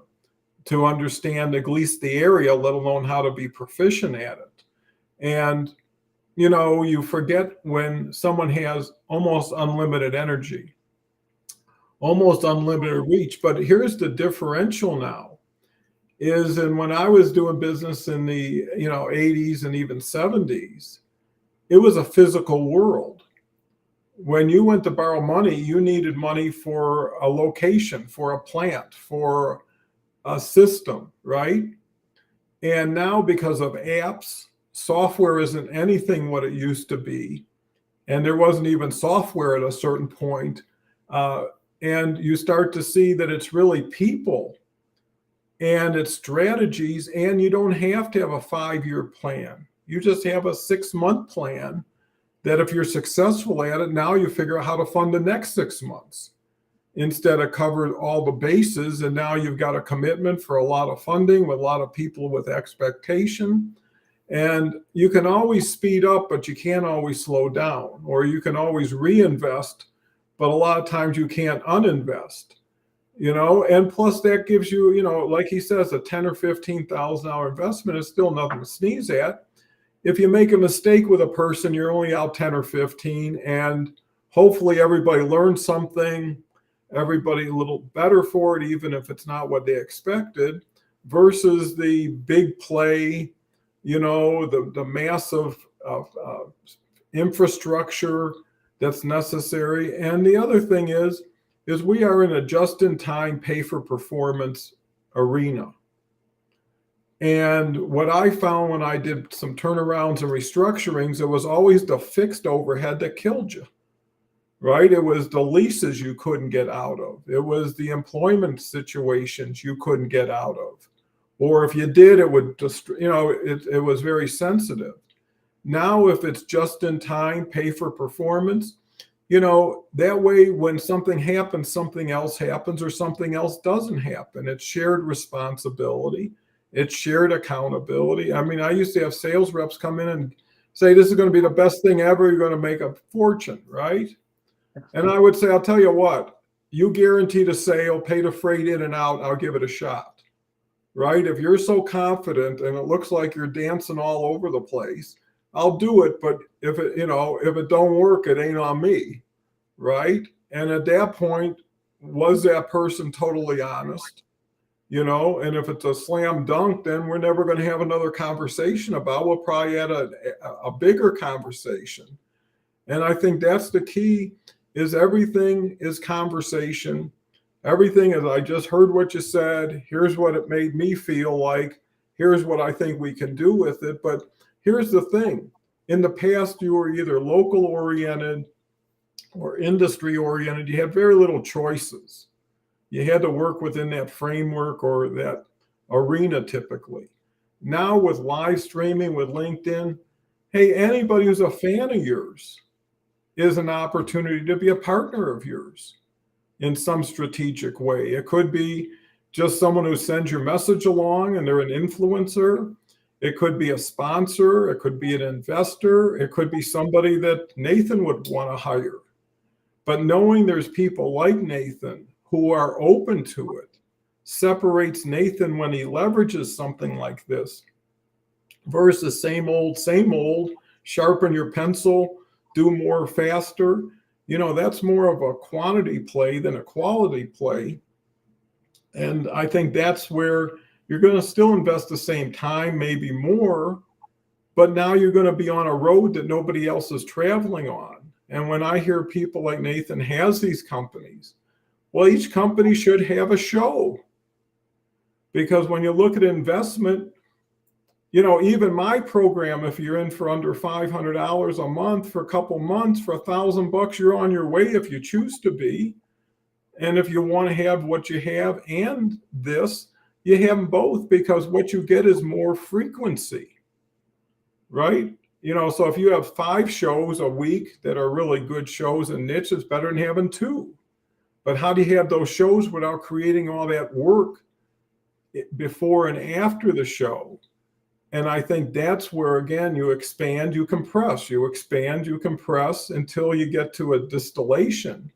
to understand at least the area, let alone how to be proficient at it. And, you know, you forget when someone has almost unlimited energy, almost unlimited reach. But here's the differential now is, and when I was doing business in the 80s and even 70s, it was a physical world. When you went to borrow money, you needed money for a location, for a plant, for a system, right? And now, because of apps, software isn't anything what it used to be. And there wasn't even software at a certain point. And you start to see that it's really people and it's strategies, and you don't have to have a 5-year plan. You just have a 6-month plan that if you're successful at it, now you figure out how to fund the next 6 months instead of cover all the bases. And now you've got a commitment for a lot of funding with a lot of people with expectation. And you can always speed up, but you can't always slow down, or you can always reinvest, but a lot of times you can't uninvest, and plus that gives you, like he says, a $10,000 or $15,000 investment is still nothing to sneeze at. If you make a mistake with a person, you're only out 10 or 15, and hopefully everybody learns something, everybody a little better for it, even if it's not what they expected, versus the big play, the massive infrastructure that's necessary. And the other thing is we are in a just-in-time pay-for-performance arena. And what I found when I did some turnarounds and restructurings, it was always the fixed overhead that killed you, right? It was the leases you couldn't get out of. It was the employment situations you couldn't get out of. Or if you did, it would just, it was very sensitive. Now, if it's just in time, pay for performance, that way when something happens, something else happens or something else doesn't happen. It's shared responsibility. It's shared accountability. I mean, I used to have sales reps come in and say, this is going to be the best thing ever. You're going to make a fortune, right? And I would say, I'll tell you what, you guarantee the sale, pay the freight in and out, I'll give it a shot, right? If you're so confident and it looks like you're dancing all over the place, I'll do it. But if it don't work, it ain't on me, right? And at that point, was that person totally honest? And if it's a slam dunk, then we're never going to have another conversation about. We'll probably have a bigger conversation. And I think that's the key. Is everything is conversation. Everything is, I just heard what you said. Here's what it made me feel like. Here's what I think we can do with it. But here's the thing. In the past, you were either local oriented or industry oriented. You had very little choices. You had to work within that framework or that arena typically. Now with live streaming, with LinkedIn, hey, anybody who's a fan of yours is an opportunity to be a partner of yours in some strategic way. It could be just someone who sends your message along and they're an influencer. It could be a sponsor. It could be an investor. It could be somebody that Nathan would want to hire. But knowing there's people like Nathan who are open to it separates Nathan when he leverages something like this versus same old, sharpen your pencil, do more faster. That's more of a quantity play than a quality play. And I think that's where you're going to still invest the same time, maybe more, but now you're going to be on a road that nobody else is traveling on. And when I hear people like Nathan has these companies, well, each company should have a show. Because when you look at investment, even my program, if you're in for under $500 a month for a couple months, for $1,000, you're on your way if you choose to be. And if you want to have what you have and this, you have them both, because what you get is more frequency, right? So if you have 5 shows a week that are really good shows and niche, it's better than having 2. But how do you have those shows without creating all that work before and after the show? And I think that's where, again, you expand, you compress, you expand, you compress until you get to a distillation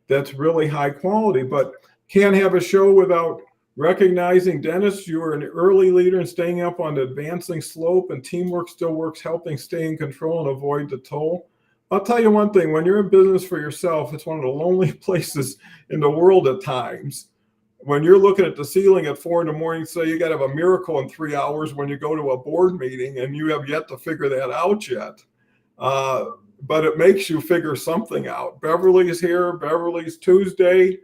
that's really high quality. But can't have a show without recognizing, Dennis, you were an early leader in staying up on the advancing slope, and teamwork still works, helping stay in control and avoid the toll. I'll tell you one thing, when you're in business for yourself, it's one of the lonely places in the world at times. When you're looking at the ceiling at 4 a.m, say you got to have a miracle in 3 hours when you go to a board meeting and you have yet to figure that out yet. But it makes you figure something out. Beverly's here. Beverly's Tuesday.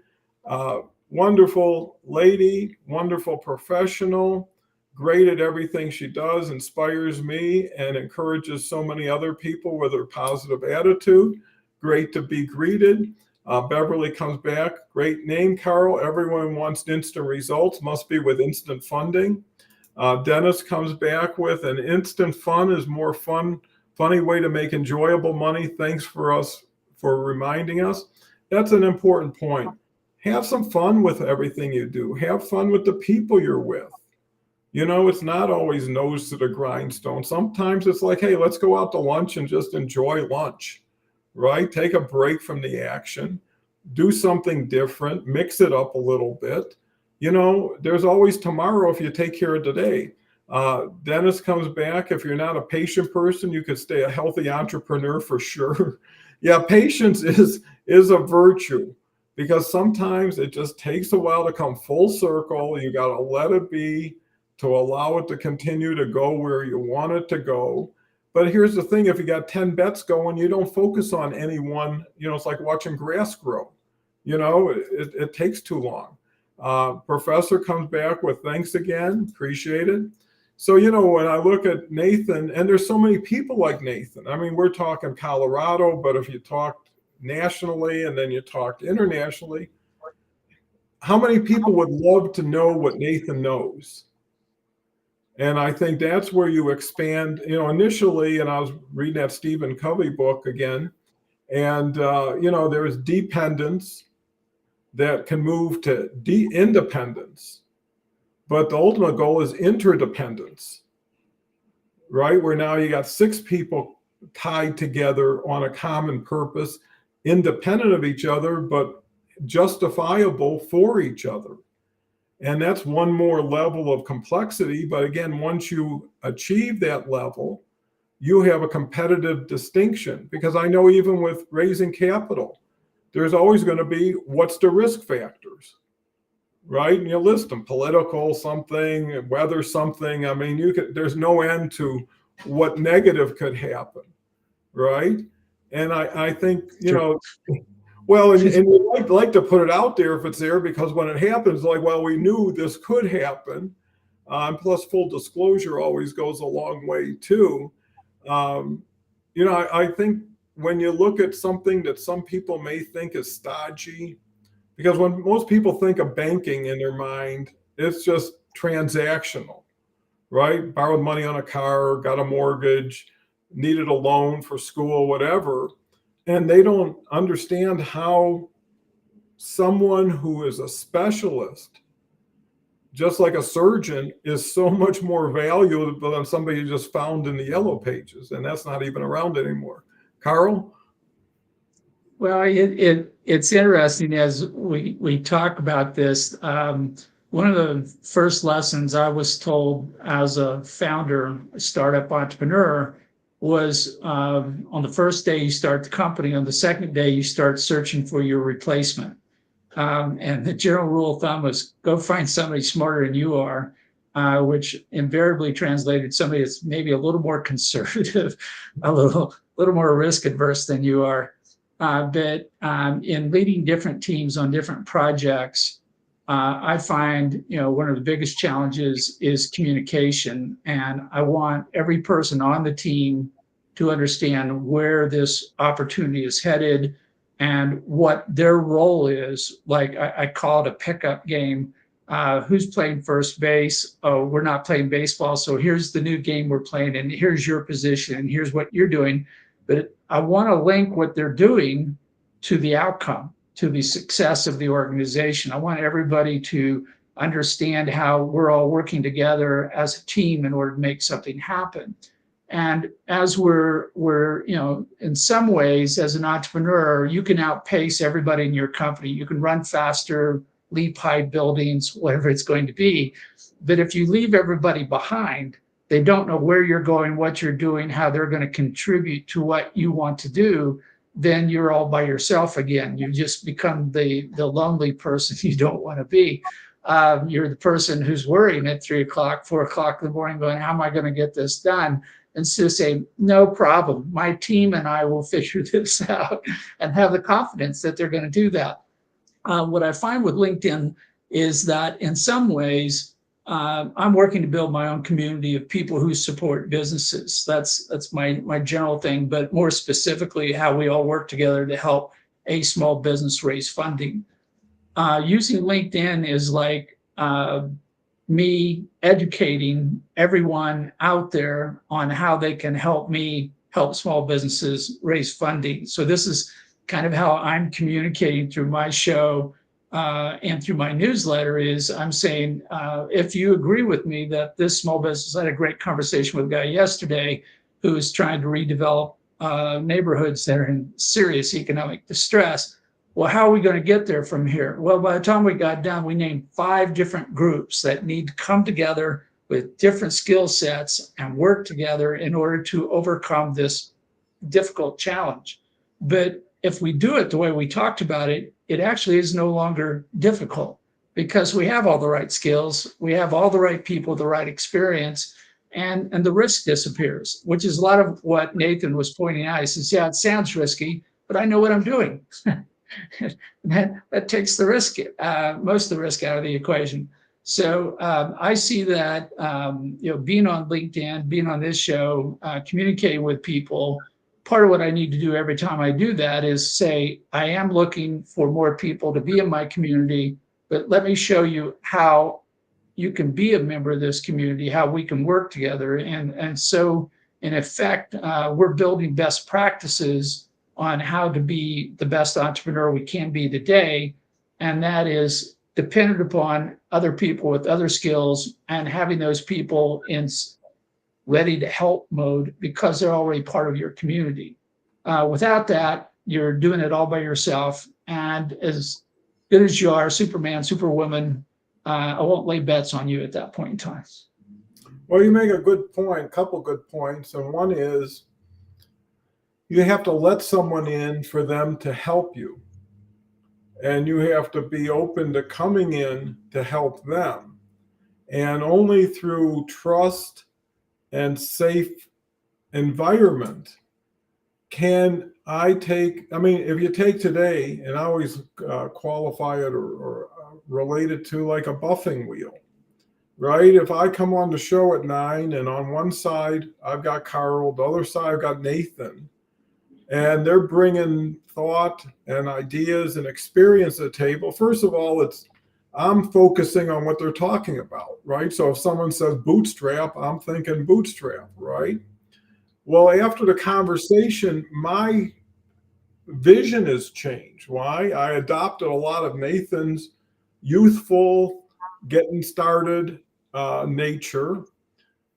Wonderful lady, wonderful professional, great at everything she does, inspires me and encourages so many other people with her positive attitude. Great to be greeted. Beverly comes back. Great name, Carl. Everyone wants instant results. Must be with instant funding. Dennis comes back with an instant fun is more fun. Funny way to make enjoyable money. Thanks for reminding us. That's an important point. Have some fun with everything you do. Have fun with the people you're with. It's not always nose to the grindstone. Sometimes it's like, hey, let's go out to lunch and just enjoy lunch, right? Take a break from the action. Do something different. Mix it up a little bit. There's always tomorrow if you take care of today. Dennis comes back. If you're not a patient person, you could stay a healthy entrepreneur for sure. Yeah, patience is a virtue, because sometimes it just takes a while to come full circle. You got to let it be to allow it to continue to go where you want it to go. But here's the thing, if you got 10 bets going, you don't focus on any one. It's like watching grass grow. It takes too long. Professor comes back with thanks again, appreciate it. So, when I look at Nathan, and there's so many people like Nathan. I mean, we're talking Colorado, but if you talked nationally and then you talked internationally, how many people would love to know what Nathan knows? And I think that's where you expand, initially, and I was reading that Stephen Covey book again, and, there's dependence that can move to independence, but the ultimate goal is interdependence, right? Where now you got 6 people tied together on a common purpose, independent of each other, but justifiable for each other. And that's one more level of complexity. But again, once you achieve that level, you have a competitive distinction, because I know even with raising capital, there's always going to be, what's the risk factors, right? And you list them: political something, weather something. I mean, there's no end to what negative could happen, right? And I think, well, and you like to put it out there if it's there, because when it happens, like, well, we knew this could happen. Plus, full disclosure always goes a long way too. I think when you look at something that some people may think is stodgy, because when most people think of banking in their mind, it's just transactional, right? Borrowed money on a car, got a mortgage, needed a loan for school, whatever. And they don't understand how someone who is a specialist, just like a surgeon, is so much more valuable than somebody you just found in the yellow pages. And that's not even around anymore. Carl? Well, it's interesting as we talk about this. One of the first lessons I was told as a founder, a startup entrepreneur, was on the first day you start the company, on the second day you start searching for your replacement. And the general rule of thumb is go find somebody smarter than you are, which invariably translated somebody that's maybe a little more conservative, a little more risk adverse than you are. But in leading different teams on different projects, I find, one of the biggest challenges is communication. And I want every person on the team to understand where this opportunity is headed and what their role is. Like I call it a pickup game. Who's playing first base? Oh, we're not playing baseball. So here's the new game we're playing, and here's your position, and here's what you're doing. But I want to link what they're doing to the outcome, to the success of the organization. I want everybody to understand how we're all working together as a team in order to make something happen. And as we're in some ways, as an entrepreneur, you can outpace everybody in your company. You can run faster, leap high buildings, whatever it's going to be. But if you leave everybody behind, they don't know where you're going, what you're doing, how they're going to contribute to what you want to do, then you're all by yourself again. You just become the lonely person you don't want to be. You're the person who's worrying at 3 o'clock, 4 o'clock in the morning, going, how am I going to get this done? Instead of saying, no problem, my team and I will figure this out, and have the confidence that they're going to do that. What I find with LinkedIn is that in some ways, I'm working to build my own community of people who support businesses. That's my general thing, but more specifically, how we all work together to help a small business raise funding. Using LinkedIn is like me educating everyone out there on how they can help me help small businesses raise funding. So this is kind of how I'm communicating through my show and through my newsletter. Is I'm saying, if you agree with me that this small business, I had a great conversation with a guy yesterday who is trying to redevelop neighborhoods that are in serious economic distress. Well, how are we going to get there from here? Well, by the time we got done, we named 5 different groups that need to come together with different skill sets and work together in order to overcome this difficult challenge. But if we do it the way we talked about it, it actually is no longer difficult, because we have all the right skills, we have all the right people, the right experience, and the risk disappears, which is a lot of what Nathan was pointing out. He says, yeah, it sounds risky, but I know what I'm doing. that takes the risk, most of the risk out of the equation. So I see that, being on LinkedIn, being on this show, communicating with people, part of what I need to do every time I do that is say, I am looking for more people to be in my community, but let me show you how you can be a member of this community, how we can work together. And so, in effect, we're building best practices on how to be the best entrepreneur we can be today. And that is dependent upon other people with other skills and having those people in ready to help mode because they're already part of your community. Without that, you're doing it all by yourself. And as good as you are, Superman, Superwoman, I won't lay bets on you at that point in time. Well, you make a good point, couple good points. And one is you have to let someone in for them to help you. And you have to be open to coming in to help them. And only through trust and safe environment can I take, I mean, if you take today, and I always qualify it or relate it to like a buffing wheel, right? If I come on the show at 9 and on one side I've got Carl, the other side I've got Nathan, and they're bringing thought and ideas and experience to the table. First of all, I'm focusing on what they're talking about, right? So if someone says bootstrap, I'm thinking bootstrap, right? Well, after the conversation, my vision has changed. Why? I adopted a lot of Nathan's youthful, getting started nature,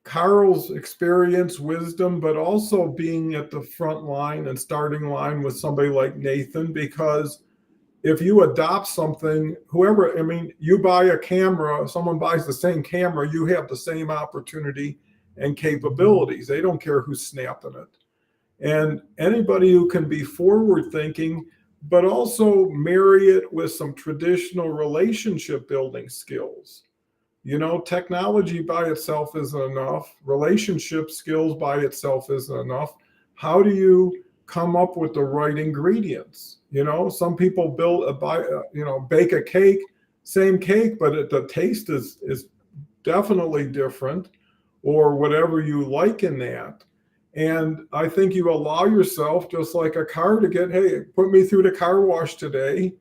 Carl's experience, wisdom, but also being at the front line and starting line with somebody like Nathan, because if you adopt something, whoever, I mean, you buy a camera, someone buys the same camera, you have the same opportunity and capabilities. They don't care who's snapping it. And anybody who can be forward thinking, but also marry it with some traditional relationship building skills. You know, technology by itself isn't enough. Relationship skills by itself isn't enough. How do you come up with the right ingredients? You know, some people bake a cake, same cake, but the taste is definitely different, or whatever you like in that. And I think you allow yourself, just like a car, to get, hey, put me through the car wash today,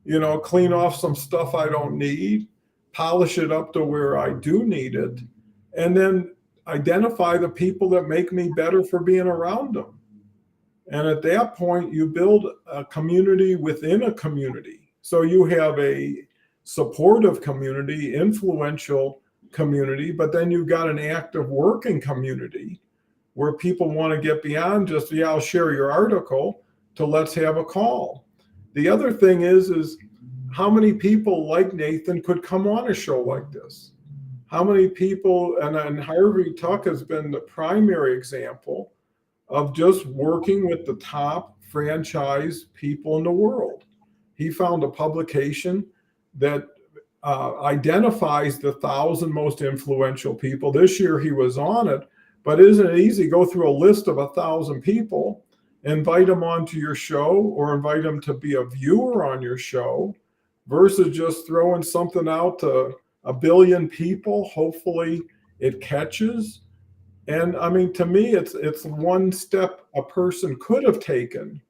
you know, clean off some stuff I don't need, polish it up to where I do need it, and then identify the people that make me better for being around them. And at that point, you build a community within a community. So you have a supportive community, influential community, but then you've got an active working community where people want to get beyond just, yeah, I'll share your article, to let's have a call. The other thing is how many people like Nathan could come on a show like this? How many people, and Harvey Tuck has been the primary example of just working with the top franchise people in the world. He found a publication that identifies the 1,000 most influential people. This year he was on it, but isn't it easy to go through a list of 1,000 people, invite them onto your show, or invite them to be a viewer on your show, versus just throwing something out to 1 billion people? Hopefully it catches. And I mean, to me, it's one step a person could have taken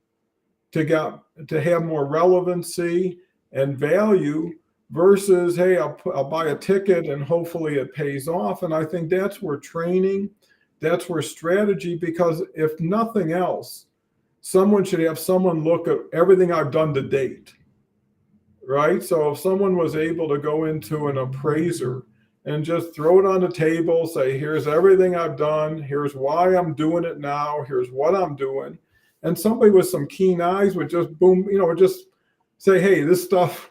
to have more relevancy and value, versus, hey, I'll buy a ticket and hopefully it pays off. And I think that's where training, that's where strategy, because if nothing else, someone should have someone look at everything I've done to date, right? So if someone was able to go into an appraiser and just throw it on the table, say, here's everything I've done, here's why I'm doing it now, here's what I'm doing. And somebody with some keen eyes would just boom, just say, hey, this stuff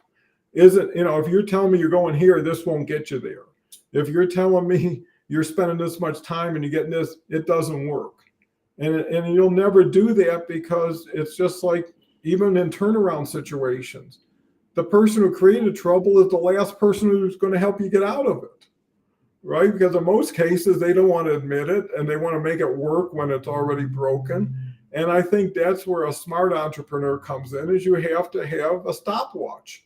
isn't, if you're telling me you're going here, this won't get you there. If you're telling me you're spending this much time and you're getting this, it doesn't work. And you'll never do that, because it's just like, even in turnaround situations, the person who created trouble is the last person who's going to help you get out of it, right? Because in most cases, they don't want to admit it, and they want to make it work when it's already broken. And I think that's where a smart entrepreneur comes in, is you have to have a stopwatch.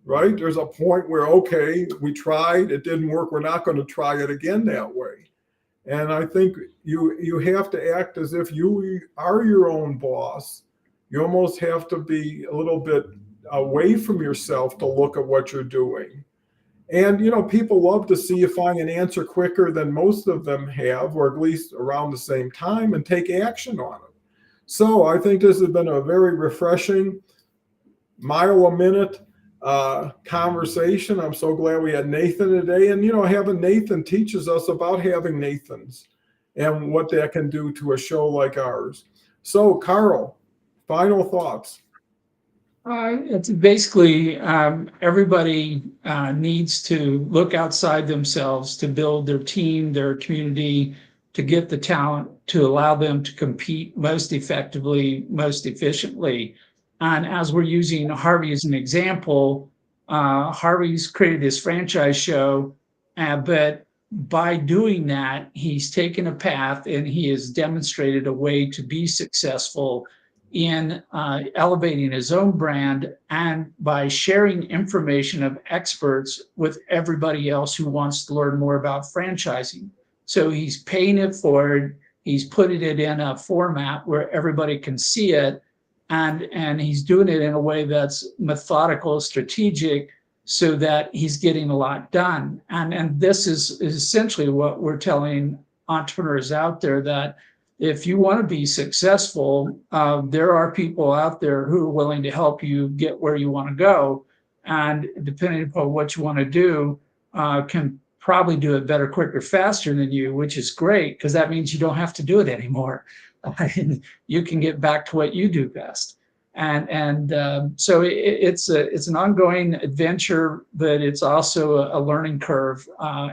right? There's a point where, okay, we tried, it didn't work, we're not going to try it again that way. And I think you have to act as if you are your own boss. You almost have to be a little bit away from yourself to look at what you're doing. And people love to see you find an answer quicker than most of them have, or at least around the same time, and take action on it. So I think this has been a very refreshing, mile a minute conversation. I'm so glad we had Nathan today. And having Nathan teaches us about having Nathans and what that can do to a show like ours. So, Carl, final thoughts. It's basically everybody needs to look outside themselves to build their team, their community, to get the talent to allow them to compete most effectively, most efficiently. And as we're using Harvey as an example, Harvey's created this franchise show, but by doing that, he's taken a path and he has demonstrated a way to be successful in elevating his own brand and by sharing information of experts with everybody else who wants to learn more about franchising. So he's paying it forward. He's putting it in a format where everybody can see it. And he's doing it in a way that's methodical, strategic, so that he's getting a lot done. And this is essentially what we're telling entrepreneurs out there, that if you want to be successful, there are people out there who are willing to help you get where you want to go. And depending upon what you want to do, can probably do it better, quicker, faster than you, which is great, because that means you don't have to do it anymore. You can get back to what you do best. So it's an ongoing adventure, but it's also a learning curve.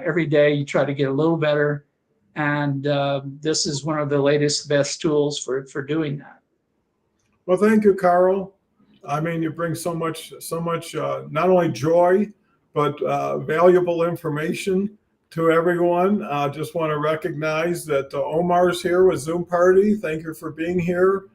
Every day you try to get a little better. And this is one of the latest, best tools for doing that. Well, thank you, Carl. I mean, you bring so much, not only joy, but valuable information to everyone. Just want to recognize that Omar's here with Zoom Party. Thank you for being here.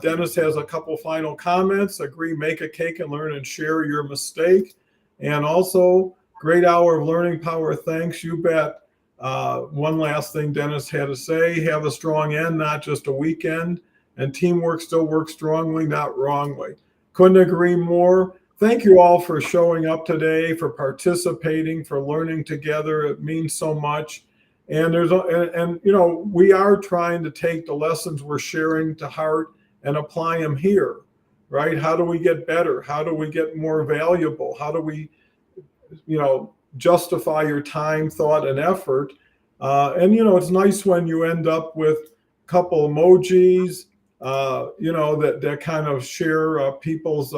Dennis has a couple final comments. Agree, make a cake and learn and share your mistake. And also, great hour of learning power. Thanks, you bet. One last thing Dennis had to say: have a strong end, not just a weekend. And teamwork still works strongly, not wrongly. Couldn't agree more. Thank you all for showing up today, for participating, for learning together. It means so much. And we are trying to take the lessons we're sharing to heart and apply them here, right? How do we get better? How do we get more valuable? How do we, justify your time, thought, and effort? It's nice when you end up with a couple emojis, that kind of share people's,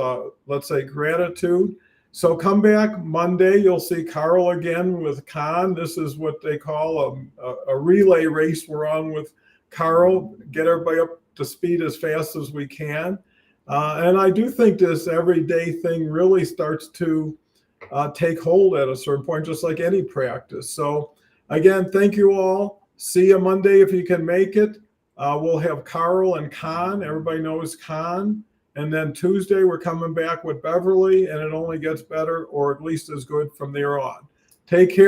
let's say, gratitude. So come back Monday. You'll see Carl again with Con. This is what they call a relay race we're on with Carl. Get everybody up to speed as fast as we can. And I do think this everyday thing really starts to take hold at a certain point, just like any practice. So again, thank you all. See you Monday if you can make it. We'll have Carl and Con. Everybody knows Con. And then Tuesday, we're coming back with Beverly, and it only gets better, or at least as good from there on. Take care.